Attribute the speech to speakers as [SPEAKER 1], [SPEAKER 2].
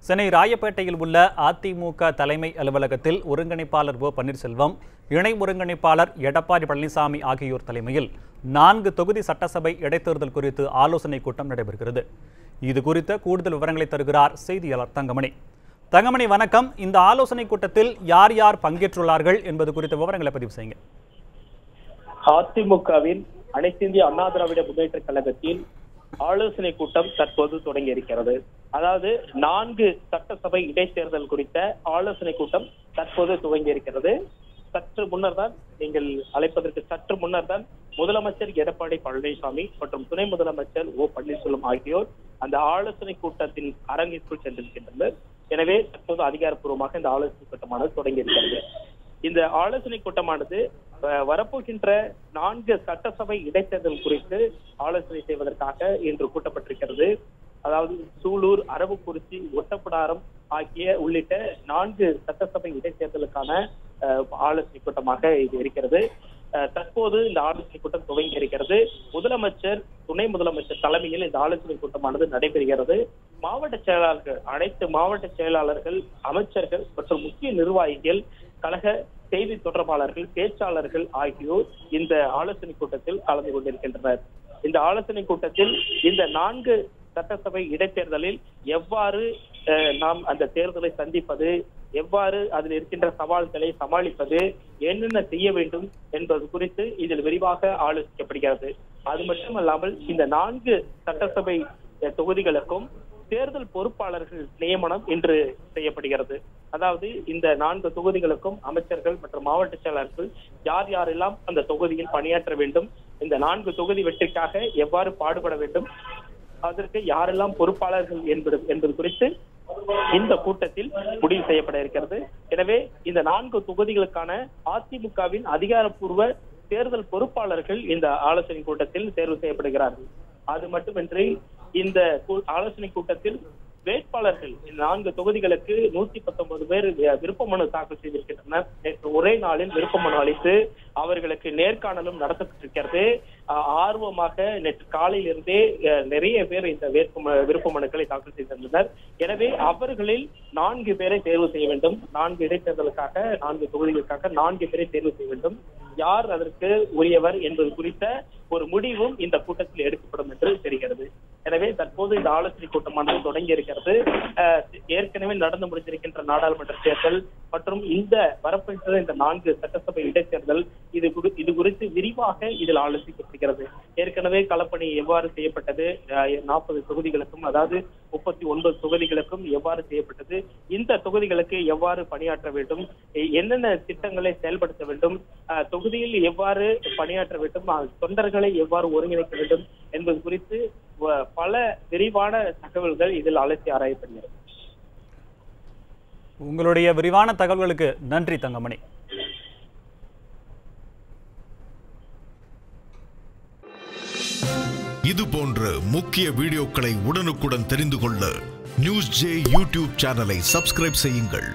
[SPEAKER 1] சென்னை ராயப்பேட்டையில் உள்ள அதிமுக தலைமை அலுவலகத்தில் ஒருங்கிணைப்பாளர் ஓ பன்னீர்செல்வம், இணை ஒருங்கிணைப்பாளர் எடப்பாடி பழனிசாமி ஆகியோர் தலைமையில் 4 தொகுதி சட்டசபை இடைத்தேர்தல் குறித்து ஆலோசனைக் கூட்டம் நடைபெறுகிறது. இது குறித்த கூடுதல் விவரங்களை தருகிறார் செய்தியாளர் தங்கமணி. தங்கமணி, வணக்கம். இந்த ஆலோசனைக் கூட்டத்தில் யார் யார் பங்கேற்றுள்ளார்கள் என்பது குறித்த விவரங்களை பதிவு செய்யுங்க.
[SPEAKER 2] அதிமுகவின் அனைத்து இந்திய அண்ணா திராவிட முன்னேற்ற கழகத்தில் ஆலோசனை கூட்டம் தற்போது தொடங்கி இருக்கிறது. அதாவது 4 சட்டசபை இடைத்தேர்தல் குறித்த ஆலோசனை கூட்டம் தற்போது துவங்கி இருக்கிறது. சற்று முன்னர் தான், நீங்கள் அழைப்பதற்கு சற்று முன்னர் தான் முதலமைச்சர் எடப்பாடி பழனிசாமி மற்றும் துணை முதலமைச்சர் ஓ பன்னீர்செல்வம் ஆகியோர் அந்த ஆலோசனை கூட்டத்தின் அரங்கிற்குள் சென்றிருக்கின்றனர். எனவே தற்போது அதிகாரப்பூர்வமாக இந்த ஆலோசனை கூட்டமானது தொடங்கி இருக்கிறது. இந்த ஆலோசனை கூட்டமானது வரப்போகின்ற 4 சட்டசபை இடைத்தேர்தல் குறித்து ஆலோசனை செய்வதற்காக இன்று கூட்டப்பட்டிருக்கிறது. அதாவது சூலூர், அரவக்குறிச்சி, ஒட்டப்பிடாரம் உள்ளிட்ட 4 சட்டசபை இடைத்தேர்தலுக்கான ஆலோசனை கூட்டமாக இது இருக்கிறது. தற்போது இந்த ஆலோசனை கூட்டம் துவங்கி இருக்கிறது. முதலமைச்சர், துணை முதலமைச்சர் தலைமையில் இந்த ஆலோசனை கூட்டமானது நடைபெறுகிறது. மாவட்ட செயலாளர்கள், அனைத்து மாவட்ட செயலாளர்கள், அமைச்சர்கள் மற்றும் முக்கிய நிர்வாகிகள், கழக செய்தி தொடர்பாளர்கள், பேச்சாளர்கள் ஆகியோர் இந்த ஆலோசனை கூட்டத்தில் கலந்து கொண்டிருக்கின்றனர். இந்த ஆலோசனை கூட்டத்தில் இந்த 4 சட்டசபை இடைத்தேர்தலில் எவ்வாறு நாம் அந்த தேர்தலை சந்திப்பது, எவ்வாறு அதில் இருக்கின்ற சவால்களை சமாளிப்பது, என்னென்ன செய்ய வேண்டும் என்பது குறித்து இதில் விரிவாக ஆலோசிக்கப்படுகிறது. அது மட்டுமல்லாமல் இந்த 4 சட்டசபை தொகுதிகளுக்கும் தேர்தல் பொறுப்பாளர்கள் நியமனம் இன்று செய்யப்படுகிறது. அதாவது இந்த 4 தொகுதிகளுக்கும் அமைச்சர்கள் மற்றும் மாவட்ட செயலாளர்கள் யார் யாரெல்லாம் அந்த தொகுதியில் பணியாற்ற வேண்டும், இந்த 4 தொகுதி வெற்றிக்காக எவ்வாறு பாடுபட வேண்டும், அதற்கு யாரெல்லாம் பொறுப்பாளர்கள் என்பது குறித்து இந்த கூட்டத்தில் முடிவு செய்யப்பட இருக்கிறது. எனவே இந்த 4 தொகுதிகளுக்கான அதிமுகவின் அதிகாரப்பூர்வ தேர்தல் பொறுப்பாளர்கள் இந்த ஆலோசனை கூட்டத்தில் தேர்வு செய்யப்படுகிறார்கள். அது மட்டுமின்றி இந்த ஆலோசனை கூட்டத்தில் வேட்பாளர்கள், இந்த 4 தொகுதிகளுக்கு 119 பேர் விருப்ப மனு தாக்கல் செய்திருக்கின்றனர். நேற்று ஒரே நாளில் விருப்ப மனு அளித்து அவர்களுக்கு நேர்காணலும் நடத்தப்பட்டிருக்கிறது. ஆர்வமாக நேற்று காலையில் இருந்தே நிறைய பேர் இந்த விருப்ப மனுக்களை தாக்கல் செய்திருந்தனர். எனவே அவர்களில் 4 பேரை தேர்வு செய்ய வேண்டும். 4 இடைத்தேர்தலுக்காக, 4 தொகுதிகளுக்காக 4 பேரை தேர்வு செய்ய வேண்டும். யார் அதற்கு உரியவர் என்பது குறித்த ஒரு முடிவும் இந்த கூட்டத்தில் எடுக்கப்படும் என்று தெரிகிறது. எனவே தற்போது இந்த ஆலோசனை கூட்டமானது தொடங்கி இருக்கிறது. ஏற்கனவே நடந்து முடிந்திருக்கின்ற நாடாளுமன்ற தேர்தல் மற்றும் இந்த வரப்போகின்ற இந்த 4 சட்டசபை இடைத்தேர்தல் இது குறித்து விரிவாக இதில் ஆலோசிக்கப்படுகிறது. ஏற்கனவே களப்பணி எவ்வாறு செய்யப்பட்டது, 40 தொகுதிகளுக்கும், அதாவது 39 தொகுதிகளுக்கும் எவ்வாறு செய்யப்பட்டது, இந்த தொகுதிகளுக்கு எவ்வாறு பணியாற்ற வேண்டும், என்னென்ன திட்டங்களை செயல்படுத்த வேண்டும், தொகுதியில் எவ்வாறு பணியாற்ற வேண்டும், தொண்டர்களை எவ்வாறு ஒருங்கிணைக்க வேண்டும் என்பது குறித்து பல விரிவான தகவல்கள் இதில் அலசி ஆராயப்படுகிறது.
[SPEAKER 1] உங்களுடைய விரிவான தகவல்களுக்கு நன்றி தங்கமணி.
[SPEAKER 3] இது போன்ற முக்கிய வீடியோக்களை உடனுக்குடன் தெரிந்து கொள்ள நியூஸ் ஜே யூடியூப் சேனலை சப்ஸ்கிரைப் செய்யுங்கள்.